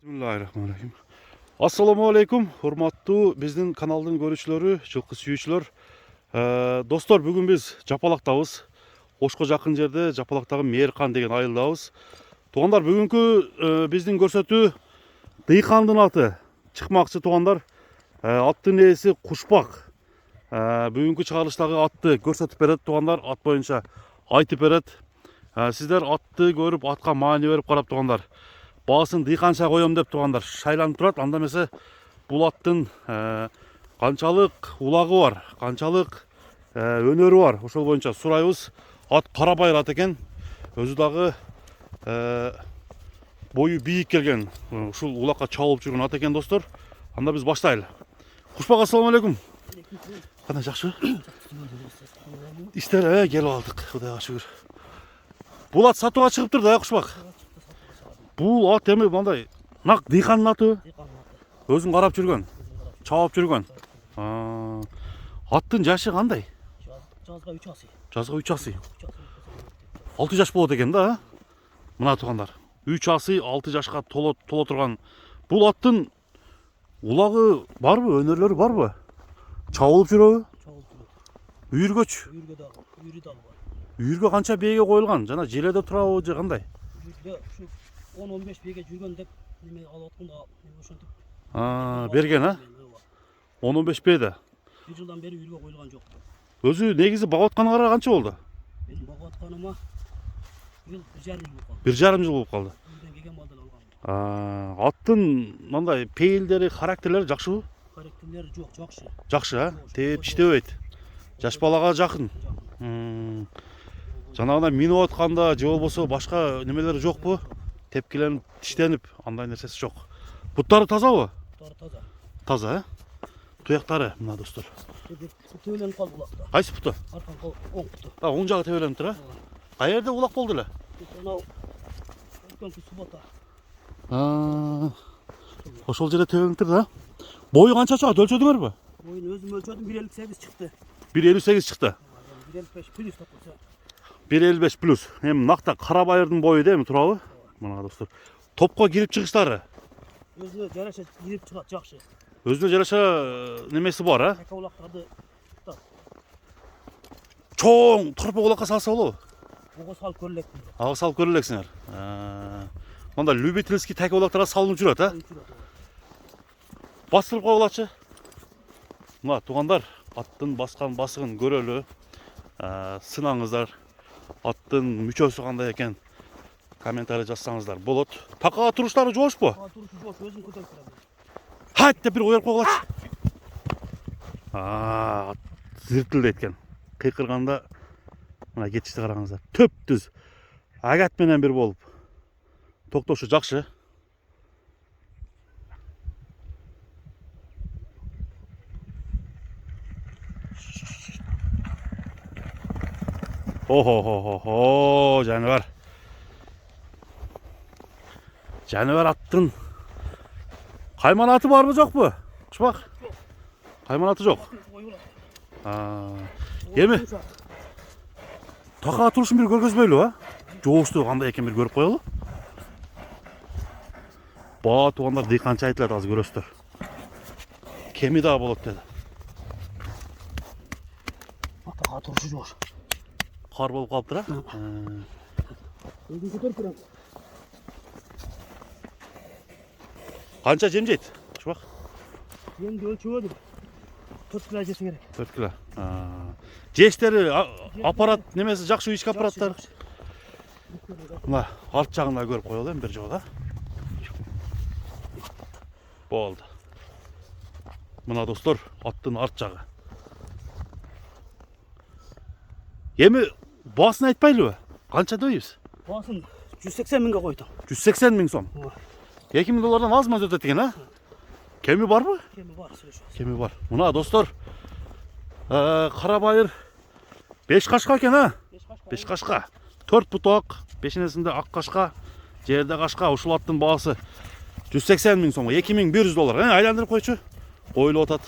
Bismillahirrahmanirrahim. Assalamu alaikum. Hurmattуу биздин каналдын көрүүчүлөрү, жылкы сүйүүчүлөр. Достор, бүгүн биз Жапалактабыз. Ошко жакын жерде Жапалактагы Мээркан деген айылдабыз. Туугандар, бүгүнкү биздин көрсөтүү дыйкандын аты чыкмакчы туугандар. Аттын ээси Кушпак. Бүгүнкү чыгарылыштагы атты көрсөтүп берет туугандар, ат боюнча айтып берет. Сиздер атты көрүп, атка маани берип карап туугандар. Баасын дыйканча коем деп туугандар шайланып турат. Анда эмесе бул аттын канчалык улагы бар, канчалык өнөрү бар, ошол боюнча сурайбыз. Ат карабайыр ат экен. Өзү дагы бою бийик келген, ушул улакка чабылып жүргөн ат экен достор. Анда биз баштайлы. Кушпак, ассаламу алейкум. Кандай, жакшы? Иштер келип алдык, Кудайга шүгүр. Бул ат сатууга чыгыптыр да, Кушпак. Бул ат эми мындай нак дыйкандын аты. Өзүң карап жүргөн, чабып жүргөн. Аттын жашы кандай? Жазга 3 асый. Жазга 3 асый. 6 жаш болот экен да. Мына туугандар, 3 асый 6 жашка толо турган. Бул аттын улагы барбы, өнөрлөрү барбы? Чабылып жүрөбү? Чабылып жүрөт. Үйүргөч. Үйүргө дагы, үйүрү дагы бар. Үйүргө канча бээге коюлган? Жана желеде турабы же кандай? Үйүргө ушу 10-15 бээге жүргөн деп неме алып атканда ошентип. Берген, 10-15 бээде. Bir жылдан бери үйүргө коюлган жок. Өзү негизи багып атканга канча болду? Мен багып атканыма жыл 1,5 жыл болуп калды. 1,5 жыл болуп калды. Үйдөн келген балдар алгам. Аттын мындай пейилдери, характерлери жакшыбы? Характерлери жок, жакшы. Жакшы, тээп тиштебейт. Жаш балага жакын. Жанагындай минип атканда же болбосо башка немелери жокпу? Тепкиленип, тиштенип, андай нерсеси жок. Буттары тазабы? Буттары таза. Таза, Туяктары мына достор. Тебеленип калды улакта. Кайсы буту? Аркан кол, оң буту. Оң жагы тебеленип тур, Кай жерде улак болду эле? Анау үлкөнкү субата. Ошол жерде тебеленип тур да. Бою канча чыгат, өлчөдүңөрбү? Боюн өзүм өлчөдүм, 1,58 чыкты. 1,58 чыкты. 1,55 плюс тапса. 1,55 плюс. Эми накта карабайырдын бою да эми турабы? Мына достор. Топко кирип чыгыштары. Өзүнө жараша кирип чыгат, жакшы. Өзүнө жараша немеси бар, Така улактарды чоң торпок улакка салса болобу? ого салып көрөлек. Ага салып көрөлексиңер. Монда любительский така улактарга салынып жүрөт, Бастырып койгулачы. Мына туугандар, аттын баскан басыгын көрөлү. Сынаңыздар. Аттын мүчөсү кандай экен? Комментарий жазсаңыздар болот. Такага туруштары жоошпу? Такага турушу жоош, өзүм көтөрүп турам. Хайт деп бир коюп койгулачы. Зиртилдейт экен. Кыйкырганда мына кетишти караңыздар. Төп-түз. Агат менен бир болуп. Токтошу жакшы. О, жаныбар. Жаныбар аттын кайманаты барбы жокпу? Кушпак? Кайманаты жок. Эми такага турушун бир көргөзбөйлү, Жоошту кандай экен бир көрүп коелу. Баа туугандар, дыйканчы айтылат, азыр көрөсүздөр. Кеми дагы болот деди. Такага турушу жоош. Кар болуп калыптыр, Өзүм көтөрүп турам. Канча жем жейт? Кушпак? Жемди өлчөбөдүм. 4 кило жесе керек. 4 кило. Жештери, аппарат немеси жакшы, ички аппараттар. Мына арт жагында көрүп коелу эми бир жолу, Болду. Мына достор, аттын арт жагы. Эми баасын айтпайлыбы? Канча дейбиз? Баасын 180 миңге койдум. 180 миң сом. 2 миң доллардан аз маз өтөт экен, Кеми барбы? Кеми бар, сөзсүз. Кеми бар. Мына достор, карабайыр 5 кашка экен, 5 кашка. 4 бутак, пешенесинде ак кашка, жерде кашка. Ушул аттын баасы 180 миң сомго, 2100 доллар. Айландырып койчу. Коюлуп атат.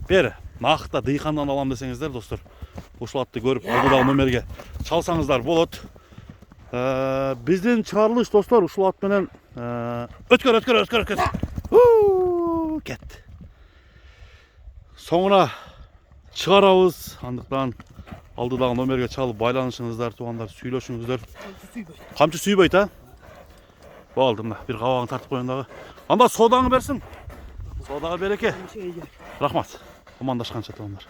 Бери, накта дыйкандан алам десеңиздер, достор. Ушул атты көрүп, дагы номерге чалсаңыздар болот. Биздин чыгарылыш достор ушул ат менен Ötkör. Huu, ketdi. Soňuna çıgarabız. Andyktan aldydagy nomerge çalyp baylanışyňyzlar, tugandar, süýleşiňizler. Kamçı süýbeyt ha? Boldy mına, bir gabagyny tartyp goýun dagy. Anda sodaňy bersin. Sodaga bereke. Rahmat. Amandaşkança tugandar.